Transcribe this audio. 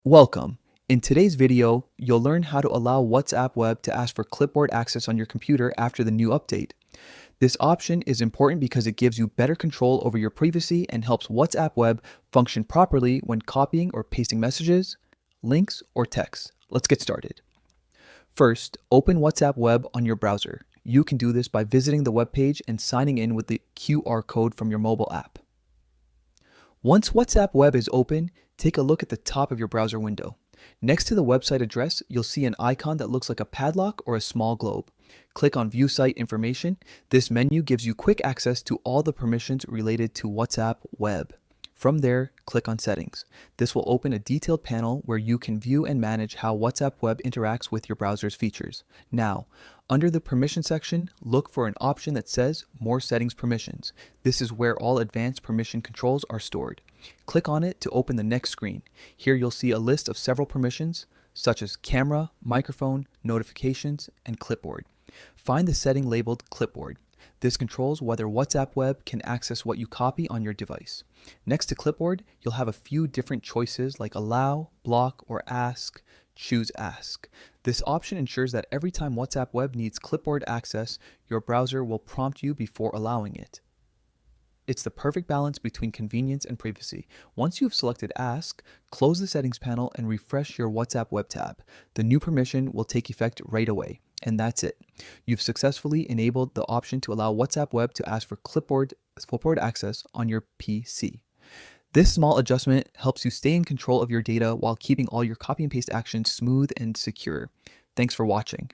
Welcome. In today's video, you'll learn how to allow WhatsApp Web to ask for clipboard access on your computer after the new update. This option is important because it gives you better control over your privacy and helps WhatsApp Web function properly when copying or pasting messages, links, or text. Let's get started. First, open WhatsApp Web on your browser. You can do this by visiting the web page and signing in with the QR code from your mobile app. Once WhatsApp Web is open, take a look at the top of your browser window. Next to the website address, you'll see an icon that looks like a padlock or a small globe. Click on View Site Information. This menu gives you quick access to all the permissions related to WhatsApp Web. From there, click on Settings. This will open a detailed panel where you can view and manage how WhatsApp Web interacts with your browser's features. Now, under the Permission section, look for an option that says More Settings Permissions. This is where all advanced permission controls are stored. Click on it to open the next screen. Here you'll see a list of several permissions, such as camera, microphone, notifications, and clipboard. Find the setting labeled Clipboard. This controls whether WhatsApp Web can access what you copy on your device. Next to Clipboard, you'll have a few different choices like Allow, Block, or Ask. Choose Ask. This option ensures that every time WhatsApp Web needs Clipboard access, your browser will prompt you before allowing it. It's the perfect balance between convenience and privacy. Once you've selected Ask, close the settings panel and refresh your WhatsApp Web tab. The new permission will take effect right away. And that's it. You've successfully enabled the option to allow WhatsApp Web to ask for clipboard access on your PC. This small adjustment helps you stay in control of your data while keeping all your copy and paste actions smooth and secure. Thanks for watching.